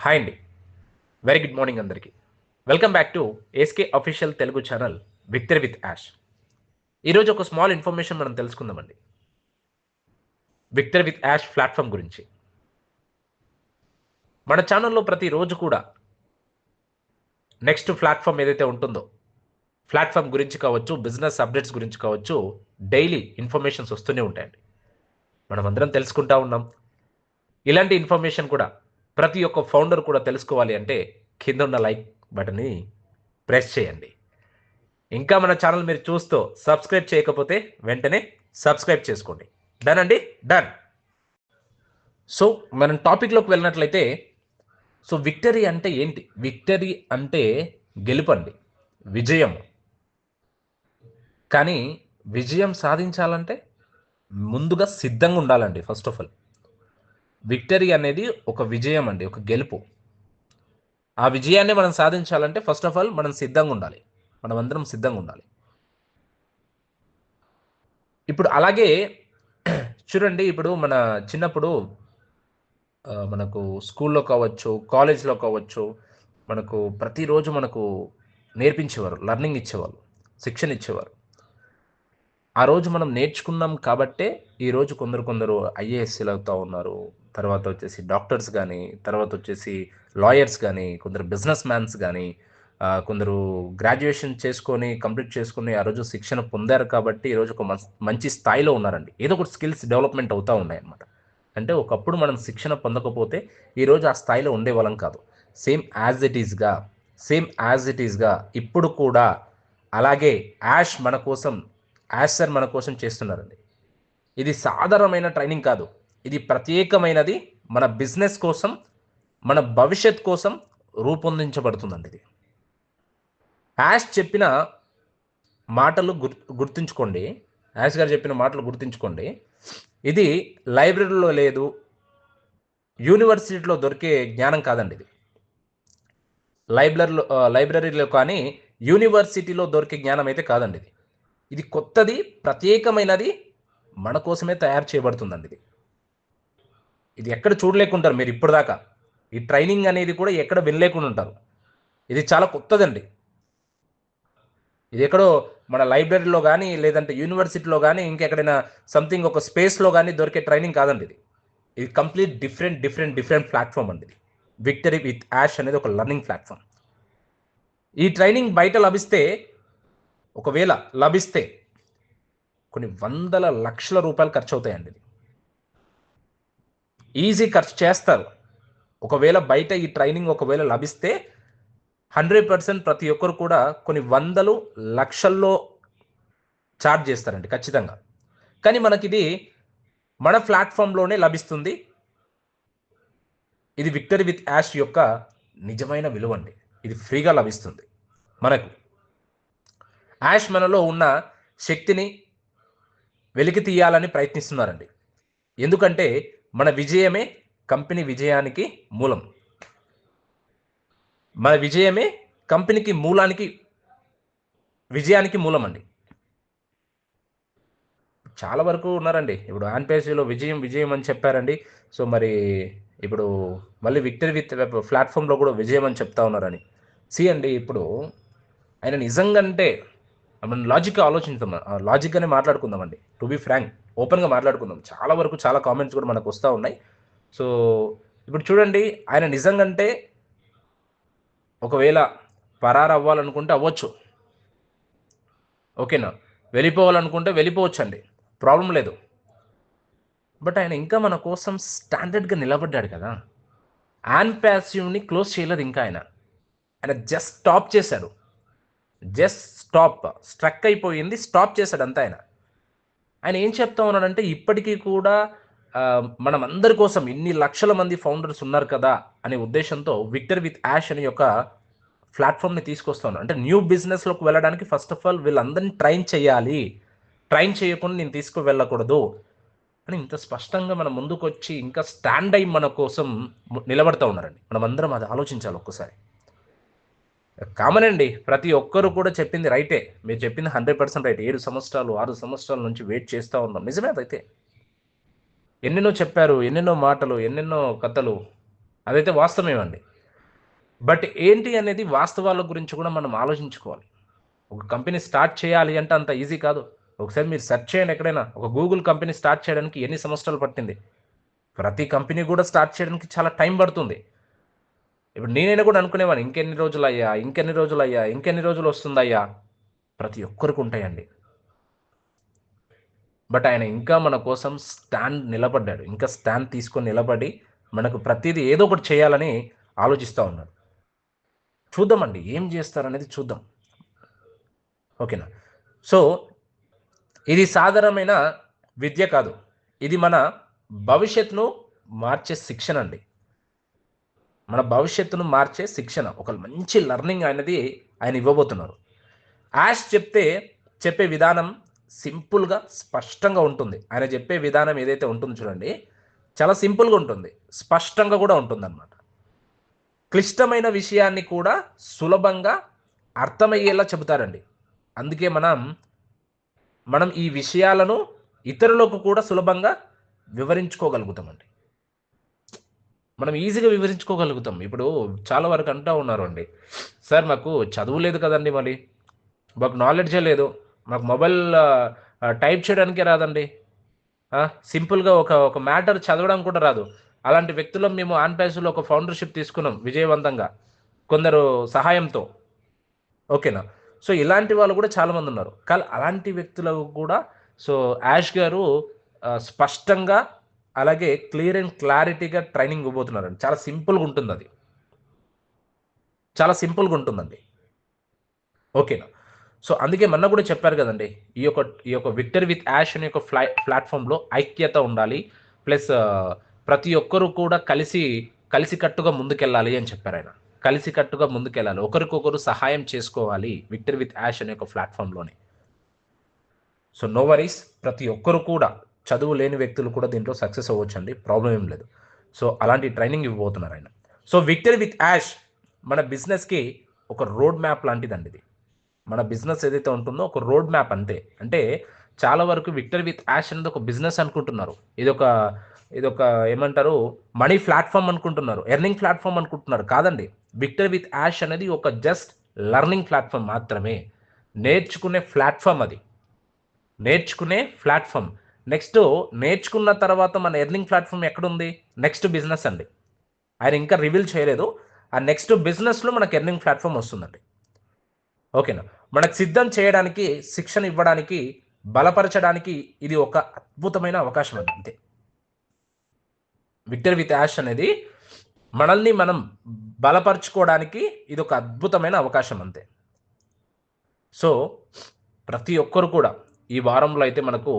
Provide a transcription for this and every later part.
Hi అండి. Very good morning అందరికీ. Welcome back to SK official Telugu channel victory with Yash. ఈరోజు ఒక స్మాల్ ఇన్ఫర్మేషన్ మనం తెలుసుకుందామండి. విక్టరీ విత్ యాష్ ప్లాట్ఫామ్ గురించి. మన ఛానల్లో ప్రతిరోజు కూడా నెక్స్ట్ ప్లాట్ఫామ్ ఏదైతే ఉంటుందో, ప్లాట్ఫామ్ గురించి కావచ్చు, బిజినెస్ అప్డేట్స్ గురించి కావచ్చు, డైలీ ఇన్ఫర్మేషన్స్ వస్తూనే ఉంటాయండి. మనమందరం తెలుసుకుంటా ఉన్నాం. ఇలాంటి ఇన్ఫర్మేషన్ కూడా ప్రతి ఒక్క ఫౌండర్ కూడా తెలుసుకోవాలి అంటే కింద ఉన్న లైక్ బటన్ని ప్రెస్ చేయండి. ఇంకా మన ఛానల్ మీరు చూస్తూ సబ్స్క్రైబ్ చేయకపోతే వెంటనే సబ్స్క్రైబ్ చేసుకోండి. డన్ అండి, డన్. సో మనం టాపిక్లోకి వెళ్ళినట్లయితే, సో విక్టరీ అంటే ఏంటి? విక్టరీ అంటే గెలుపండి, విజయం. కానీ విజయం సాధించాలంటే ముందుగా సిద్ధంగా ఉండాలండి. ఫస్ట్ ఆఫ్ ఆల్ విక్టరీ అనేది ఒక విజయం అండి, ఒక గెలుపు. ఆ విజయాన్ని మనం సాధించాలంటే ఫస్ట్ ఆఫ్ ఆల్ మనం సిద్ధంగా ఉండాలి. మనం అందరం సిద్ధంగా ఉండాలి. ఇప్పుడు అలాగే చూడండి, ఇప్పుడు మన చిన్నప్పుడు మనకు స్కూల్లో కావచ్చు, కాలేజ్‌లో కావచ్చు, మనకు ప్రతిరోజు మనకు నేర్పించేవారు. లెర్నింగ్ ఇచ్చేవాళ్ళు. శిక్షణ ఇచ్చేవారు. ఆ రోజు మనం నేర్చుకున్నాం కాబట్టే ఈరోజు కొందరు ఐఏఎస్‌లు అవుతా ఉన్నారు. తర్వాత వచ్చేసి డాక్టర్స్ గానీ, తర్వాత వచ్చేసి లాయర్స్ గానీ, కొందరు బిజినెస్ మ్యాన్స్ గానీ, కొందరు గ్రాడ్యుయేషన్ చేసుకొని, కంప్లీట్ చేసుకొని ఆ రోజు శిక్షణ పొందారు కాబట్టి ఈరోజు ఒక మంచి స్థాయిలో ఉన్నారండి. ఏదో ఒకటి స్కిల్స్ డెవలప్‌మెంట్ అవుతా ఉన్నాయన్నమాట. అంటే ఒకప్పుడు మనం శిక్షణ పొందకపోతే ఈరోజు ఆ స్థాయిలో ఉండేవాళ్ళం కాదు. సేమ్ యాజ్ ఇట్ ఈస్‌గా, సేమ్ యాజ్ ఇట్ ఈస్‌గా ఇప్పుడు కూడా అలాగే యాష్ సార్ మన కోసం చేస్తున్నారండి. ఇది సాధారణమైన ట్రైనింగ్ కాదు. ఇది ప్రత్యేకమైనది. మన బిజినెస్ కోసం, మన భవిష్యత్ కోసం రూపొందించబడుతుందండి ఇది. యాష్ చెప్పిన మాటలు గుర్తుంచుకోండి. యాష్ గారు చెప్పిన మాటలు గుర్తుంచుకోండి. ఇది లైబ్రరీలో లేదు, యూనివర్సిటీలో దొరికే జ్ఞానం కాదండి ఇది. లైబ్రరీలో కానీ యూనివర్సిటీలో దొరికే జ్ఞానం అయితే కాదండి ఇది. ఇది కొత్తది, ప్రత్యేకమైనది, మన కోసమే తయారు చేయబడుతుందండి ఇది. ఇది ఎక్కడ చూడలేకుంటారు మీరు ఇప్పటిదాకా. ఈ ట్రైనింగ్ అనేది కూడా ఎక్కడ వినలేకుండా ఉంటారు. ఇది చాలా కొత్తదండి. ఇది ఎక్కడో మన లైబ్రరీలో కానీ, లేదంటే యూనివర్సిటీలో కానీ, ఇంకెక్కడైనా సంథింగ్ ఒక స్పేస్‌లో కానీ దొరికే ట్రైనింగ్ కాదండి ఇది. ఇది కంప్లీట్ డిఫరెంట్ ప్లాట్‌ఫామ్ అండి ఇది. విక్టరీ విత్ యాష్ అనేది ఒక లెర్నింగ్ ప్లాట్‌ఫామ్. ఈ ట్రైనింగ్ బయట ఒకవేళ లభిస్తే కొన్ని వందల లక్షల రూపాయలు ఖర్చవుతాయండి ఇది. ఈజీ ఖర్చు చేస్తారు. ఒకవేళ బయట ఈ ట్రైనింగ్ ఒకవేళ లభిస్తే 100% ప్రతి ఒక్కరు కూడా కొన్ని వందలు, లక్షల్లో చార్జ్ చేస్తారండి ఖచ్చితంగా. కానీ మనకిది మన ప్లాట్‌ఫామ్‌లోనే లభిస్తుంది. ఇది విక్టరీ విత్ యాష్ యొక్క నిజమైన విలువండి. ఇది ఫ్రీగా లభిస్తుంది మనకు. యాష్ మనలో ఉన్న శక్తిని వెలికి తీయాలని ప్రయత్నిస్తున్నారండి. ఎందుకంటే మన విజయమే కంపెనీ విజయానికి మూలం. మన విజయమే కంపెనీకి విజయానికి మూలమండి. చాలా వరకు ఉన్నారండి. ఇప్పుడు ఆన్ పేజీలో విజయం అని చెప్పారండి. సో మరి ఇప్పుడు మళ్ళీ విక్టరీ విత్ ప్లాట్‌ఫామ్‌లో కూడా విజయం అని చెప్తా ఉన్నారని. అండి, ఇప్పుడు ఆయన నిజంగంటే మనం లాజిక్‌గా ఆలోచిద్దాం. లాజిక్‌గానే మాట్లాడుకుందామండి. టు బీ ఫ్రాంక్, ఓపెన్‌గా మాట్లాడుకుందాం. చాలా కామెంట్స్ కూడా మనకొస్తా ఉన్నాయి. సో ఇప్పుడు చూడండి, ఆయన నిజంగంటే ఒకవేళ పరారవ్వాలనుకుంటే అవ్వచ్చు. ఓకేనా? వెళ్ళిపోవాలనుకుంటే వెళ్ళిపోవచ్చండి. ప్రాబ్లమ్ లేదు. బట్ ఆయన ఇంకా మన కోసం స్టాండర్డ్‌గా నిలబడ్డాడు కదా! యాన్ పాసివ్‌ని క్లోజ్ చేయలేదు ఇంకా ఆయన. ఆయన జస్ట్ స్టాప్ చేశాడు. స్ట్రక్ అయిపోయింది. స్టాప్ చేశాడు అంతే ఆయన. ఆయన ఏం చెప్తా ఉన్నాడంటే ఇప్పటికీ కూడా మనమందరి కోసం ఇన్ని లక్షల మంది ఫౌండర్స్ ఉన్నారు కదా అనే ఉద్దేశంతో విక్టరీ విత్ యాష్ అనే యొక్క ప్లాట్‌ఫామ్‌ని తీసుకొస్తా ఉన్నాడు. అంటే న్యూ బిజినెస్‌లోకి వెళ్ళడానికి ఫస్ట్ ఆఫ్ ఆల్ వీళ్ళందరిని ట్రైన్ చేయాలి. ట్రైన్ చేయకుండా నేను తీసుకువెళ్ళకూడదు అని ఇంత స్పష్టంగా మన ముందుకొచ్చి ఇంకా స్టాండ్ అయ్యి మన కోసం నిలబడతా ఉన్నారండి. మనమందరం అది ఆలోచించాలి ఒక్కసారి. కామన్ అండి. ప్రతి ఒక్కరు కూడా చెప్పింది రైటే. మీరు చెప్పింది 100% రైట్. 7 సంవత్సరాలు, 6 సంవత్సరాల నుంచి వెయిట్ చేస్తా ఉన్నాం. నిజమే అదైతే. ఎన్నెన్నో చెప్పారు. ఎన్నెన్నో మాటలు, ఎన్నెన్నో కథలు. అదైతే వాస్తవమేనండి. బట్ ఏంటి అనేది వాస్తవాల గురించి కూడా మనం ఆలోచించుకోవాలి. ఒక కంపెనీ స్టార్ట్ చేయాలి అంటే అంత ఈజీ కాదు. ఒకసారి మీరు సెర్చ్ చేయండి ఎక్కడైనా. ఒక గూగుల్ కంపెనీ స్టార్ట్ చేయడానికి ఎన్ని సంవత్సరాలు పట్టింది? ప్రతి కంపెనీ కూడా స్టార్ట్ చేయడానికి చాలా టైం పడుతుంది. ఇప్పుడు నేనైనా కూడా అనుకునేవాడిని ఇంకెన్ని రోజులయ్యా? ఇంకెన్ని రోజులయ్యా? ఇంకెన్ని రోజులు వస్తుందయ్యా? ప్రతి ఒక్కరికి ఉంటాయండి. బట్ ఆయన ఇంకా మన కోసం స్టాండ్ నిలబడ్డాడు. ఇంకా స్టాండ్ తీసుకొని నిలబడి మనకు ప్రతీదీ ఏదో ఒకటి చేయాలని ఆలోచిస్తా ఉన్నాడు. చూద్దామండి ఏం చేస్తారనేది చూద్దాం. ఓకేనా? సో, ఇది సాధారణమైన విద్య కాదు. ఇది మన భవిష్యత్తును మార్చే శిక్షణ అండి. మన భవిష్యత్తును మార్చే శిక్షణ. ఒక మంచి లెర్నింగ్ అనేది ఆయన ఇవ్వబోతున్నారు. యాష్ చెప్పే విధానం సింపుల్‌గా, స్పష్టంగా ఉంటుంది. ఆయన చెప్పే విధానం ఏదైతే ఉంటుందో చూడండి, చాలా సింపుల్‌గా ఉంటుంది. స్పష్టంగా కూడా ఉంటుందన్నమాట. క్లిష్టమైన విషయాన్ని కూడా సులభంగా అర్థమయ్యేలా చెబుతారండి. అందుకే మనం ఈ విషయాలను ఇతరులకు కూడా సులభంగా వివరించుకోగలుగుతామండి. మనం ఈజీగా వివరించుకోగలుగుతాం. ఇప్పుడు చాలా వరకు అంటా ఉన్నారండి, "సార్ మాకు చదువు లేదు కదండీ మరి. మాకు నాలెడ్జే లేదు. మాకు మొబైల్ టైప్ చేయడానికే రాదండి. సింపుల్‌గా ఒక మ్యాటర్ చదవడం కూడా రాదు." అలాంటి వ్యక్తులం మేము ఆన్‌పేస్‌లో ఒక ఫౌండర్‌షిప్ తీసుకున్నాం విజయవంతంగా. కొందరు సహాయంతో. ఓకేనా? సో, ఇలాంటి వాళ్ళు కూడా చాలామందున్నారు. కానీ అలాంటి వ్యక్తులకు కూడా సో, యాష్ గారు స్పష్టంగా అలాగే క్లియర్ అండ్ క్లారిటీగా ట్రైనింగ్ ఇవ్వబోతున్నారండి. చాలా సింపుల్‌గా ఉంటుందది. చాలా సింపుల్‌గా ఉంటుందండి. ఓకేనా? సో, అందుకే మొన్న కూడా చెప్పారు కదండీ! ఈ యొక్క 'విక్టర్ విత్ యాష్' అనే ఒక ప్లాట్‌ఫార్మ్‌లో ఐక్యత ఉండాలి. ప్లస్ ప్రతి ఒక్కరు కూడా కలిసికట్టుగా ముందుకెళ్ళాలి అని చెప్పారాయన. కలిసికట్టుగా ముందుకెళ్ళాలి. ఒకరికొకరు సహాయం చేసుకోవాలి. 'విక్టర్ విత్ యాష్' అనే ఒక ప్లాట్‌ఫార్మ్‌లోని. So, no worries. ప్రతి ఒక్కరు కూడా చదువు లేని వ్యక్తులు కూడా దీంట్లో సక్సెస్ అవ్వొచ్చండి. ప్రాబ్లమ్ ఏం లేదు. సో, అలాంటి ట్రైనింగ్ ఇవ్వబోతున్నారాయన. సో, 'విక్టర్ విత్ యాష్' మన బిజినెస్‌కి ఒక రోడ్ మ్యాప్ లాంటిదండి ఇది. మన బిజినెస్ ఏదైతే ఉంటుందో ఒక రోడ్ మ్యాప్ అంతే. అంటే చాలా వరకు 'విక్టర్ విత్ యాష్' అనేది ఒక బిజినెస్ అనుకుంటున్నారు. ఇదొక ఇదొక ఏమంటారు మనీ ప్లాట్‌ఫార్మ్ అనుకుంటున్నారు. ఎర్నింగ్ ప్లాట్‌ఫార్మ్ అనుకుంటున్నారు. కాదండి. 'విక్టర్ విత్ యాష్' అనేది ఒక జస్ట్ లెర్నింగ్ ప్లాట్‌ఫార్మ్ మాత్రమే. నేర్చుకునే ప్లాట్‌ఫార్మ్ అది. నేర్చుకునే ప్లాట్‌ఫార్మ్. నెక్స్టు నేర్చుకున్న తర్వాత మన ఎర్నింగ్ ప్లాట్‌ఫార్మ్ ఎక్కడుంది? నెక్స్ట్ బిజినెస్ అండి. ఆయన ఇంకా రివీల్ చేయలేదు. ఆ నెక్స్ట్ బిజినెస్‌లో మనకు ఎర్నింగ్ ప్లాట్‌ఫార్మ్ వస్తుందండి. ఓకేనా? మనకు సిద్ధం చేయడానికి, శిక్షణ ఇవ్వడానికి, బలపరచడానికి ఇది ఒక అద్భుతమైన అవకాశం అండి అంతే. 'విక్టర్ విత్ యాష్' అనేది మనల్ని మనం బలపరుచుకోవడానికి ఇదొక అద్భుతమైన అవకాశం అంతే. సో, ప్రతి ఒక్కరు కూడా ఈ వారంలో అయితే మనకు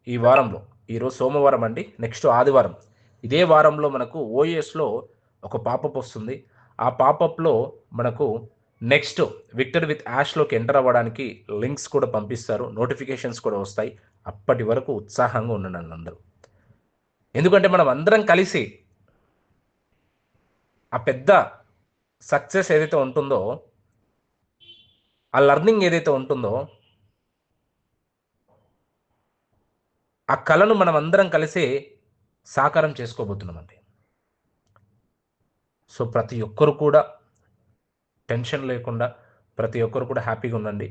ఈ వారంలో ఈరోజు సోమవారం అండి. నెక్స్ట్ ఆదివారం. ఇదే వారంలో మనకు ఓఎస్‌లో ఒక పాపప్ వస్తుంది. ఆ పాపప్‌లో మనకు నెక్స్ట్ 'విక్టర్ విత్ యాష్‌లోకి ఎంటర్ అవ్వడానికి లింక్స్ కూడా పంపిస్తారు. నోటిఫికేషన్స్ కూడా వస్తాయి. అప్పటి వరకు ఉత్సాహంగా ఉండండి అందరూ. ఎందుకంటే మనం అందరం కలిసి ఆ పెద్ద సక్సెస్ ఏదైతే ఉంటుందో, ఆ లెర్నింగ్ ఏదైతే ఉంటుందో, ఆ కలను మనం అందరం కలిసి సాకారం చేసుకోబోతున్నామండి. సో, ప్రతి ఒక్కరు కూడా టెన్షన్ లేకుండా ప్రతి ఒక్కరు కూడా హ్యాపీగా ఉండండి.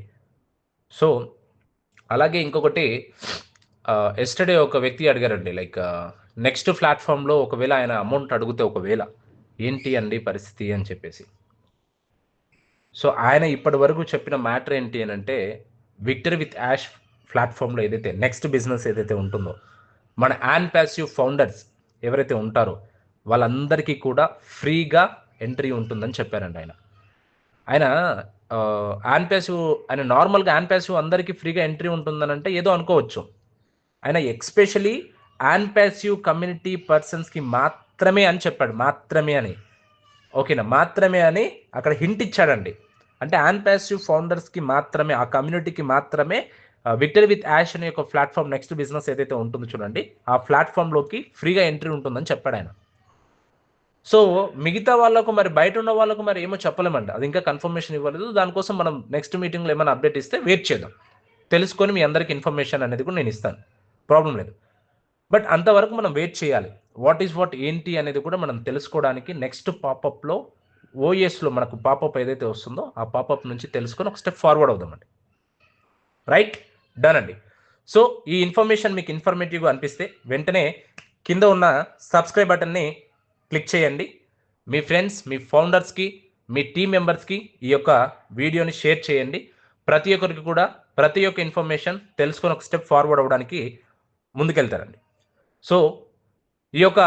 సో, అలాగే ఇంకొకటి యెస్టర్‌డే ఒక వ్యక్తి అడిగారండి. లైక్ నెక్స్ట్ ప్లాట్‌ఫార్మ్‌లో ఒకవేళ ఆయన అమౌంట్ అడిగితే ఒకవేళ ఏంటి అండి పరిస్థితి అని చెప్పేసి. సో, ఆయన ఇప్పటి వరకు చెప్పిన మ్యాటర్ ఏంటి అనంటే, 'విక్టర్ విత్ యాష్' ప్లాట్‌ఫార్మ్‌లో ఏదైతే నెక్స్ట్ బిజినెస్ ఏదైతే ఉంటుందో, మన యాన్ పాసివ్ ఫౌండర్స్ ఎవరైతే ఉంటారో, వాళ్ళందరికీ కూడా ఫ్రీగా ఎంట్రీ ఉంటుందని చెప్పారండి ఆయన. ఆయన ఆయన నార్మల్‌గా యాన్ పాసివ్ అందరికి ఫ్రీగా ఎంట్రీ ఉంటుందనంటే ఏదో అనుకోవచ్చు. ఆయన ఎస్పెషల్లీ యాన్ పాసివ్ కమ్యూనిటీ పర్సన్స్‌కి మాత్రమే అని చెప్పాడు. మాత్రమే అని. ఓకేనా. మాత్రమే అని అక్కడ హింట్ ఇచ్చాడండి. అంటే యాన్ పాసివ్ ఫౌండర్స్‌కి మాత్రమే, ఆ కమ్యూనిటీకి మాత్రమే 'విక్టర్ విత్ యాష్' అనే ఒక ప్లాట్‌ఫార్మ్ నెక్స్ట్ బిజినెస్ ఏదైతే ఉంటుందో చూడండి. ఆ ప్లాట్‌ఫార్మ్‌లోకి ఫ్రీగా ఎంట్రీ ఉంటుందని చెప్పాడాయన. సో, మిగతా వాళ్ళకు మరి బయటున్న వాళ్ళకు మరి ఏమో చెప్పలేమండి. అది ఇంకా కన్ఫర్మేషన్ ఇవ్వలేదు. దానికోసం మనం నెక్స్ట్ మీటింగ్‌లో ఏమైనా అప్డేట్ ఇస్తే వెయిట్ చేద్దాం. తెలుసుకొని మీ అందరికి ఇన్ఫర్మేషన్ అనేది కూడా నేనిస్తాను. ప్రాబ్లమ్ లేదు. బట్ అంతవరకు మనం వెయిట్ చేయాలి. వాట్ ఈస్ వాట్ ఏంటి అనేది కూడా మనం తెలుసుకోవడానికి నెక్స్ట్ పాపప్‌లో ఓఎస్లో మనకు పాపప్ ఏదైతే వస్తుందో ఆ పాపప్ నుంచి తెలుసుకొని ఒక స్టెప్ ఫార్వర్డ్ అవుదామండి. రైట్, డన్ అండి. సో ఈ ఇన్ఫర్మేషన్ మీకు ఇన్ఫర్మేటివ్గా అనిపిస్తే వెంటనే కింద ఉన్న సబ్స్క్రైబ్ బటన్ని క్లిక్ చేయండి. మీ ఫ్రెండ్స్, మీ ఫౌండర్స్కి, మీ టీం మెంబర్స్కి ఈ యొక్క వీడియోని షేర్ చేయండి. ప్రతి ఒక్కరికి కూడా ప్రతి ఒక్క ఇన్ఫర్మేషన్ తెలుసుకొని ఒక స్టెప్ ఫార్వర్డ్ అవ్వడానికి ముందుకెళ్తారండి. సో ఈ యొక్క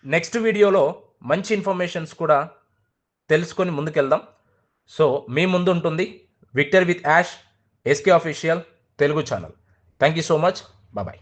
నెక్స్ట్ వీడియోలో మంచి ఇన్ఫర్మేషన్స్ కూడా తెలుసుకొని ముందుకెళ్దాం. సో మీ ముందు ఉంటుంది Victor with Ash, SK official Telugu channel. Thank you so much. Bye.